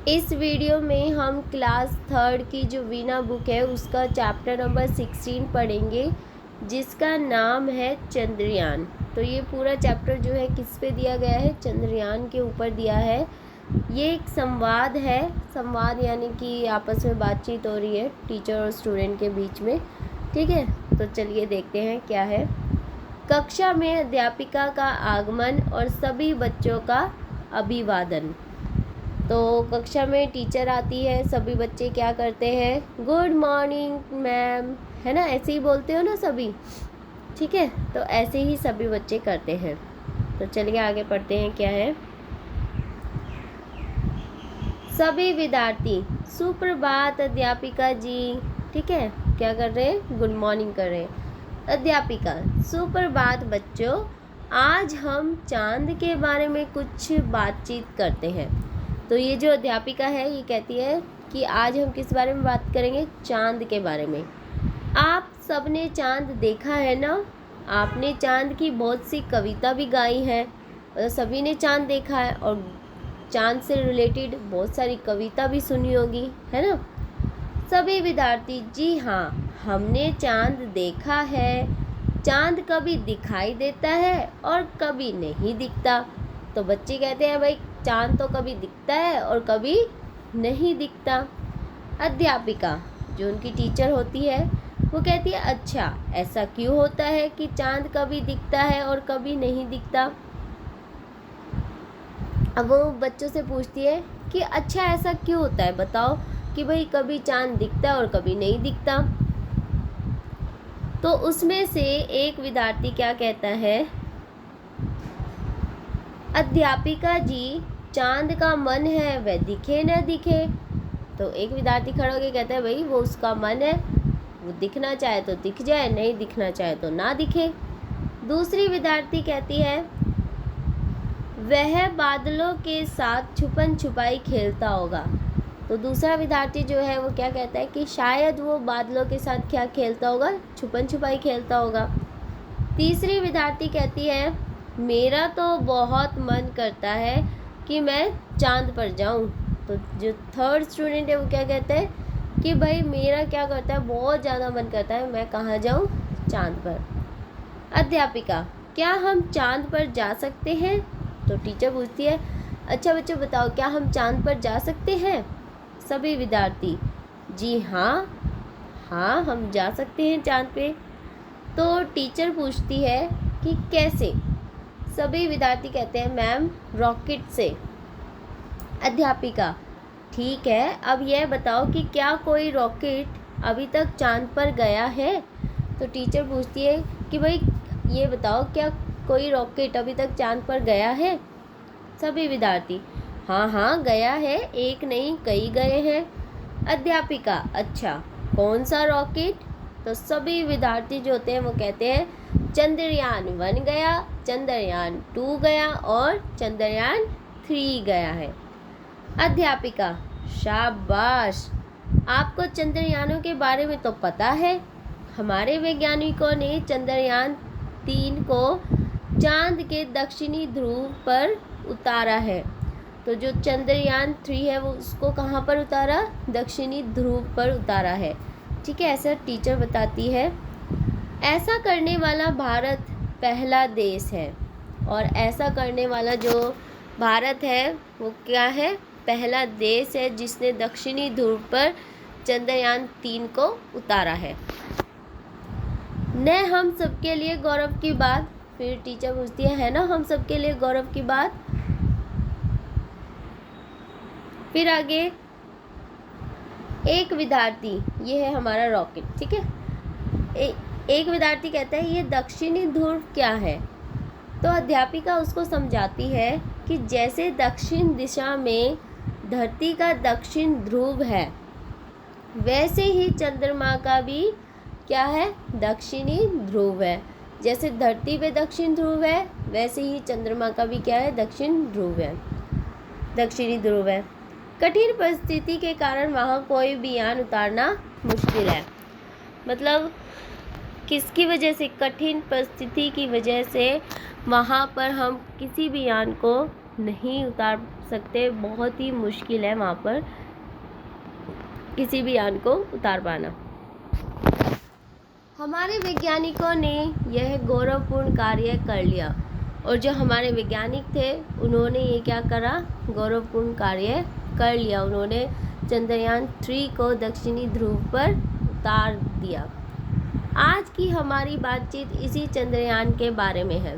इस वीडियो में हम क्लास थर्ड की जो वीणा बुक है उसका चैप्टर नंबर 16 पढ़ेंगे, जिसका नाम है चंद्रयान। तो ये पूरा चैप्टर जो है किस पे दिया गया है? चंद्रयान के ऊपर दिया है। ये एक संवाद है, संवाद यानी कि आपस में बातचीत हो रही है टीचर और स्टूडेंट के बीच में। ठीक है, तो चलिए देखते हैं क्या है। कक्षा में अध्यापिका का आगमन और सभी बच्चों का अभिवादन। तो कक्षा में टीचर आती है, सभी बच्चे क्या करते हैं? गुड मॉर्निंग मैम, है ना? ऐसे ही बोलते हो ना सभी, ठीक है? तो ऐसे ही सभी बच्चे करते हैं। तो चलिए आगे पढ़ते हैं क्या है। सभी विद्यार्थी सुप्रभात अध्यापिका जी। ठीक है, क्या कर रहे हैं? गुड मॉर्निंग कर रहे हैं। अध्यापिका सुप्रभात बच्चों, आज हम चांद के बारे में कुछ बातचीत करते हैं। तो ये जो अध्यापिका है ये कहती है कि आज हम किस बारे में बात करेंगे? चांद के बारे में। आप सबने चांद देखा है ना? आपने चांद की बहुत सी कविता भी गाई है, सभी ने चांद देखा है और चांद से रिलेटेड बहुत सारी कविता भी सुनी होगी, है ना? सभी विद्यार्थी जी हाँ, हमने चांद देखा है। चांद कभी दिखाई देता है और कभी नहीं दिखता। तो बच्चे कहते हैं भाई चांद तो कभी दिखता है और कभी नहीं दिखता। अध्यापिका जो उनकी टीचर होती है वो कहती है अच्छा ऐसा क्यों होता है कि चांद कभी दिखता है और कभी नहीं दिखता? अब वो बच्चों से पूछती है कि अच्छा ऐसा क्यों होता है, बताओ कि भाई कभी चांद दिखता है और कभी नहीं दिखता। तो उसमें से एक विद्यार्थी क्या कहता है? अध्यापिका जी चांद का मन है, वह दिखे न दिखे। तो एक विद्यार्थी खड़ा होकर कहता है भाई वो उसका मन है, वो दिखना चाहे तो दिख जाए, नहीं दिखना चाहे तो ना दिखे। दूसरी विद्यार्थी कहती है वह बादलों के साथ छुपन छुपाई खेलता होगा। तो दूसरा विद्यार्थी जो है वो क्या कहता है कि शायद वो बादलों के साथ क्या खेलता होगा? छुपन छुपाई खेलता होगा। तीसरी विद्यार्थी कहती है मेरा तो बहुत मन करता है कि मैं चांद पर जाऊं। तो जो थर्ड स्टूडेंट है वो क्या कहता है कि भाई मेरा क्या करता है, बहुत ज़्यादा मन करता है मैं कहाँ जाऊं? चांद पर। अध्यापिका क्या हम चांद पर जा सकते हैं? तो टीचर पूछती है अच्छा बच्चों बताओ क्या हम चांद पर जा सकते हैं? सभी विद्यार्थी जी हाँ, हाँ हम जा सकते हैं चांद पे। तो टीचर पूछती है कि कैसे? सभी विद्यार्थी कहते हैं मैम रॉकेट से। अध्यापिका ठीक है, अब यह बताओ कि क्या कोई रॉकेट अभी तक चांद पर गया है? तो टीचर पूछती है कि भाई ये बताओ क्या कोई रॉकेट अभी तक चांद पर गया है? सभी विद्यार्थी हाँ हाँ गया है, एक नहीं कई गए हैं। अध्यापिका अच्छा कौन सा रॉकेट? तो सभी विद्यार्थी जो होते हैं वो कहते हैं चंद्रयान 1 गया, चंद्रयान 2 गया और चंद्रयान 3 गया है। अध्यापिका शाबाश, आपको चंद्रयानों के बारे में तो पता है। हमारे वैज्ञानिकों ने चंद्रयान 3 को चांद के दक्षिणी ध्रुव पर उतारा है। तो जो चंद्रयान 3 है वो उसको कहाँ पर उतारा? दक्षिणी ध्रुव पर उतारा है। ठीक है, ऐसा टीचर बताती है। ऐसा करने वाला भारत पहला देश है और ऐसा करने वाला जो भारत है वो क्या है? पहला देश है जिसने दक्षिणी ध्रुव पर चंद्रयान 3 को उतारा है। न हम सबके लिए गौरव की बात। फिर टीचर पूछती है ना हम सबके लिए गौरव की बात? फिर आगे एक विद्यार्थी, ये है हमारा रॉकेट, ठीक है। एक विद्यार्थी कहता है ये दक्षिणी ध्रुव क्या है? तो अध्यापिका उसको समझाती है कि जैसे दक्षिण दिशा में धरती का दक्षिण ध्रुव है वैसे ही चंद्रमा का भी क्या है? दक्षिणी ध्रुव है। जैसे धरती पे दक्षिण ध्रुव है वैसे ही चंद्रमा का भी क्या है? दक्षिण ध्रुव है, दक्षिणी ध्रुव है। कठिन परिस्थिति के कारण वहाँ कोई भी यान उतारना मुश्किल है। मतलब किसकी वजह से? कठिन परिस्थिति की वजह से वहाँ पर हम किसी भी यान को नहीं उतार सकते, बहुत ही मुश्किल है वहाँ पर किसी भी यान को उतार पाना। हमारे वैज्ञानिकों ने यह गौरवपूर्ण कार्य कर लिया, और जो हमारे वैज्ञानिक थे उन्होंने ये क्या करा, गौरवपूर्ण कार्य कर लिया। उन्होंने चंद्रयान 3 को दक्षिणी ध्रुव पर उतार दिया। आज की हमारी बातचीत इसी चंद्रयान के बारे में है।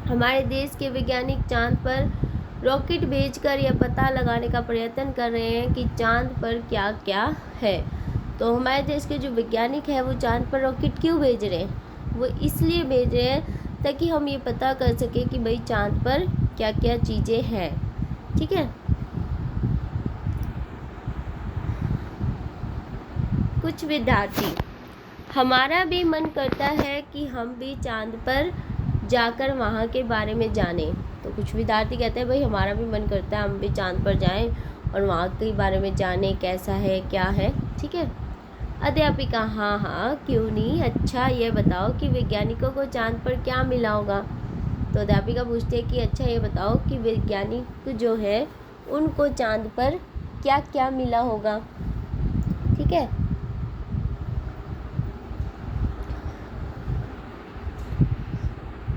हमारे देश के वैज्ञानिक चांद पर रॉकेट भेजकर यह पता लगाने का प्रयत्न कर रहे हैं कि चांद पर क्या क्या है। तो हमारे देश के जो वैज्ञानिक हैं वो चांद पर रॉकेट क्यों भेज रहे हैं? वो इसलिए भेज रहे हैं ताकि हम ये पता कर सकें कि भाई चांद पर क्या क्या चीज़ें हैं। ठीक है। कुछ विद्यार्थी, हमारा भी मन करता है कि हम भी चांद पर जाकर वहाँ के बारे में जानें। तो कुछ विद्यार्थी कहते हैं भाई हमारा भी मन करता है हम भी चांद पर जाएं और वहाँ के बारे में जानें कैसा है क्या है। ठीक है। अध्यापिका, हाँ क्यों नहीं, अच्छा ये बताओ कि वैज्ञानिकों को चांद पर क्या मिला होगा। तो अध्यापिका पूछते हैं कि अच्छा ये बताओ कि वैज्ञानिक जो है उनको चांद पर क्या क्या मिला होगा। ठीक है।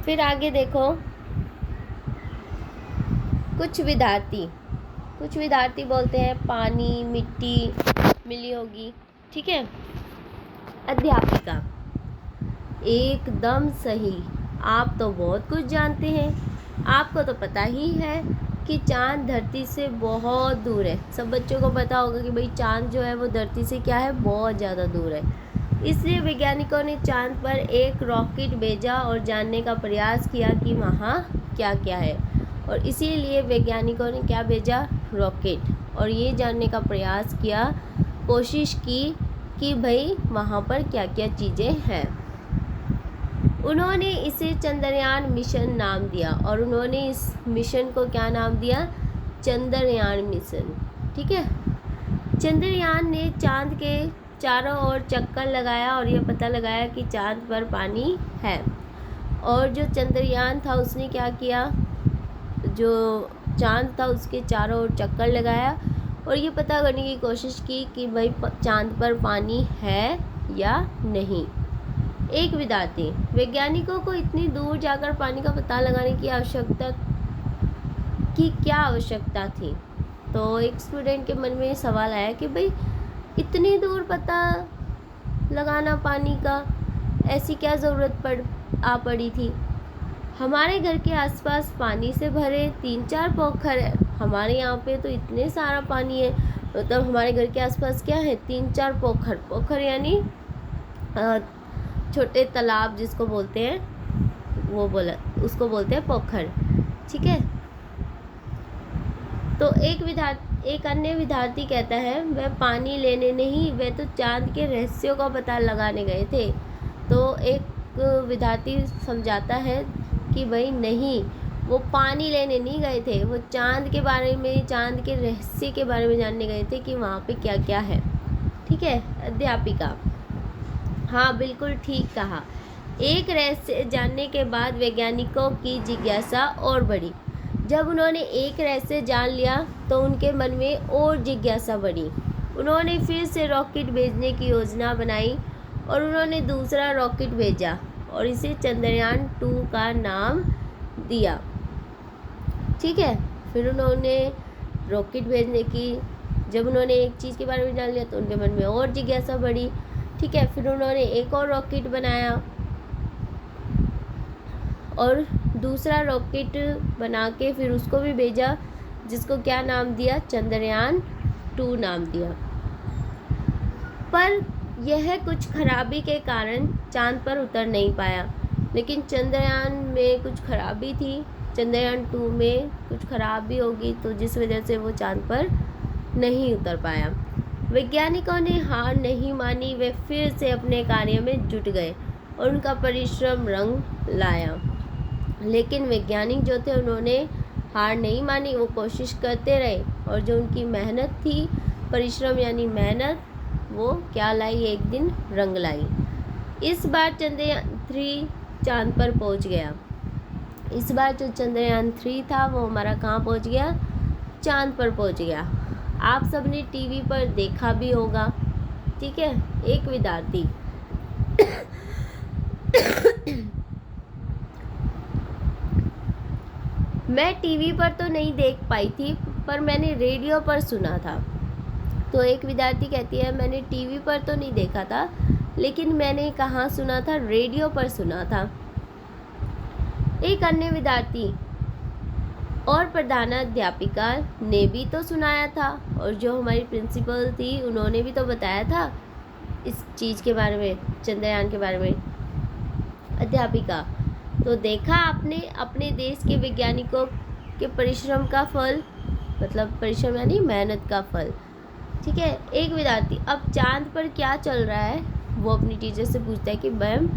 फिर आगे देखो, कुछ विद्यार्थी बोलते हैं पानी मिट्टी मिली होगी। ठीक है। अध्यापिका, एकदम सही, आप तो बहुत कुछ जानते हैं। आपको तो पता ही है कि चांद धरती से बहुत दूर है। सब बच्चों को पता होगा कि भाई चांद जो है वो धरती से क्या है, बहुत ज़्यादा दूर है। इसलिए वैज्ञानिकों ने चांद पर एक रॉकेट भेजा और जानने का प्रयास किया कि वहाँ क्या क्या है। और इसीलिए वैज्ञानिकों ने क्या भेजा, रॉकेट, और ये जानने का प्रयास किया, कोशिश की कि भाई वहाँ पर क्या क्या चीज़ें हैं। उन्होंने इसे चंद्रयान मिशन नाम दिया, और उन्होंने इस मिशन को क्या नाम दिया, चंद्रयान मिशन। ठीक है। चंद्रयान ने चांद के चारों ओर चक्कर लगाया और यह पता लगाया कि चांद पर पानी है। और जो चंद्रयान था उसने क्या किया, जो चांद था उसके चारों ओर चक्कर लगाया और ये पता करने की कोशिश की कि भाई चांद पर पानी है या नहीं। एक विद्यार्थी, वैज्ञानिकों को इतनी दूर जाकर पानी का पता लगाने की क्या आवश्यकता थी। तो एक स्टूडेंट के मन में सवाल आया कि भाई इतनी दूर पता लगाना पानी का, ऐसी क्या ज़रूरत पड़ी थी। हमारे घर के आसपास पानी से भरे 3-4 पोखर है। हमारे यहाँ पे तो इतने सारा पानी है, मतलब हमारे घर के आसपास क्या है, 3-4 पोखर यानी छोटे तालाब जिसको बोलते हैं, उसको बोलते हैं पोखर। ठीक है। तो एक अन्य विद्यार्थी कहता है वह पानी लेने नहीं, वह तो चांद के रहस्यों का पता लगाने गए थे। तो एक विद्यार्थी समझाता है कि भाई नहीं, वो पानी लेने नहीं गए थे, वो चांद के बारे में, चांद के रहस्य के बारे में जानने गए थे कि वहाँ पे क्या क्या है। ठीक है। अध्यापिका, हाँ बिल्कुल ठीक कहा। एक रहस्य जानने के बाद वैज्ञानिकों की जिज्ञासा और बढ़ी। जब उन्होंने एक रहस्य जान लिया तो उनके मन में और जिज्ञासा बढ़ी। उन्होंने फिर से रॉकेट भेजने की योजना बनाई और उन्होंने दूसरा रॉकेट भेजा और इसे चंद्रयान 2 का नाम दिया। ठीक है। फिर उन्होंने रॉकेट भेजने की, जब उन्होंने एक चीज़ के बारे में जान लिया तो उनके मन में और जिज्ञासा बढ़ी। ठीक है। फिर उन्होंने एक और रॉकेट बनाया और दूसरा रॉकेट बना के फिर उसको भी भेजा, जिसको क्या नाम दिया, चंद्रयान 2 नाम दिया। पर यह कुछ खराबी के कारण चांद पर उतर नहीं पाया। लेकिन चंद्रयान में कुछ खराबी थी, चंद्रयान 2 में कुछ खराबी होगी, तो जिस वजह से वो चांद पर नहीं उतर पाया। वैज्ञानिकों ने हार नहीं मानी, वे फिर से अपने कार्य में जुट गए और उनका परिश्रम रंग लाया। लेकिन वैज्ञानिक जो थे उन्होंने हार नहीं मानी, वो कोशिश करते रहे और जो उनकी मेहनत थी, परिश्रम यानी मेहनत, वो क्या लाई, एक दिन रंग लाई। इस बार चंद्रयान 3 चांद पर पहुंच गया। इस बार जो चंद्रयान 3 था वो हमारा कहाँ पहुंच गया, चांद पर पहुंच गया। आप सबने टीवी पर देखा भी होगा। ठीक है। एक विद्यार्थी मैं टीवी पर तो नहीं देख पाई थी, पर मैंने रेडियो पर सुना था। तो एक विद्यार्थी कहती है, मैंने टीवी पर तो नहीं देखा था, लेकिन मैंने कहाँ सुना था, रेडियो पर सुना था। एक अन्य विद्यार्थी, और प्रधानाध्यापिका ने भी तो सुनाया था, और जो हमारी प्रिंसिपल थी उन्होंने भी तो बताया था इस चीज़ के बारे में, चंद्रयान के बारे में। अध्यापिका, तो देखा आपने अपने देश के वैज्ञानिकों के परिश्रम का फल, मतलब परिश्रम यानी मेहनत का फल। ठीक है। एक विद्यार्थी, अब चांद पर क्या चल रहा है, वो अपनी टीचर से पूछता है कि मैम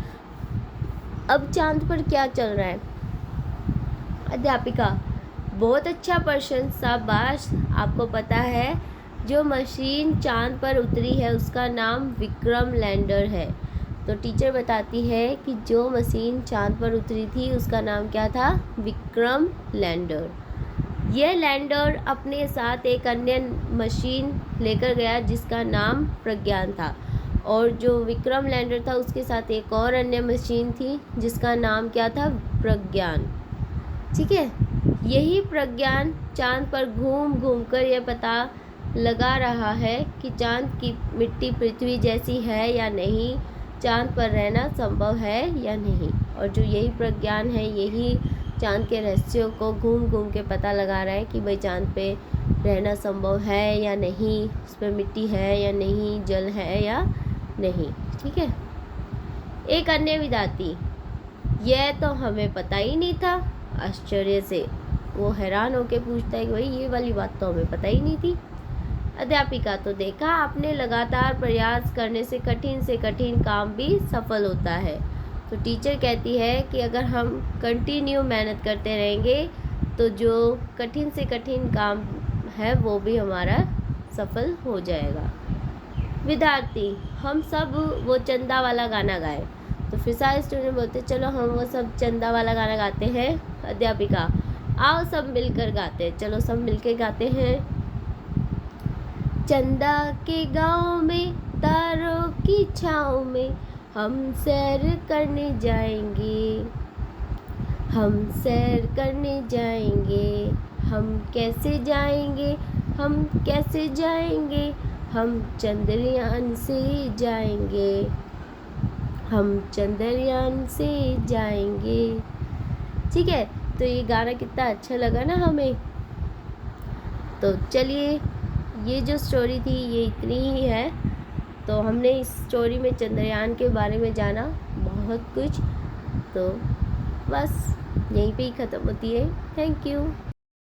अब चांद पर क्या चल रहा है। अध्यापिका, बहुत अच्छा प्रश्न, शाबाश। आपको पता है जो मशीन चांद पर उतरी है उसका नाम विक्रम लैंडर है। तो टीचर बताती है कि जो मशीन चांद पर उतरी थी उसका नाम क्या था, विक्रम लैंडर। यह लैंडर अपने साथ एक अन्य मशीन लेकर गया जिसका नाम प्रज्ञान था, और जो विक्रम लैंडर था उसके साथ एक और अन्य मशीन थी जिसका नाम क्या था, प्रज्ञान। ठीक है। यही प्रज्ञान चांद पर घूम घूम कर यह पता लगा रहा है कि चांद की मिट्टी पृथ्वी जैसी है या नहीं, चांद पर रहना संभव है या नहीं। और जो यही प्रज्ञान है, यही चांद के रहस्यों को घूम घूम के पता लगा रहा है कि भाई चांद पे रहना संभव है या नहीं, उस पर मिट्टी है या नहीं, जल है या नहीं। ठीक है। एक अन्य विद्यार्थी, यह तो हमें पता ही नहीं था। आश्चर्य से वो हैरान होकर पूछता है कि भाई ये वाली बात तो हमें पता ही नहीं थी। अध्यापिका, तो देखा आपने लगातार प्रयास करने से कठिन काम भी सफल होता है। तो टीचर कहती है कि अगर हम कंटिन्यू मेहनत करते रहेंगे तो जो कठिन से कठिन काम है वो भी हमारा सफल हो जाएगा। विद्यार्थी, हम सब वो चंदा वाला गाना गाए। तो फिर सारे स्टूडेंट बोलते चलो हम वो सब चंदा वाला गाना गाते हैं। अध्यापिका, आओ सब मिलकर गाते हैं। चलो सब मिलकर गाते हैं। चंदा के गांव में तारों की छाँव में हम सैर करने जाएंगे, हम सैर करने जाएंगे। हम कैसे जाएंगे, हम कैसे जाएंगे, हम चंद्रयान से जाएंगे, हम चंद्रयान से जाएंगे। ठीक है। तो ये गाना कितना अच्छा लगा ना हमें। तो चलिए, ये जो स्टोरी थी ये इतनी ही है। तो हमने इस स्टोरी में चंद्रयान के बारे में जाना बहुत कुछ। तो बस यहीं पे ही ख़त्म होती है। Thank you.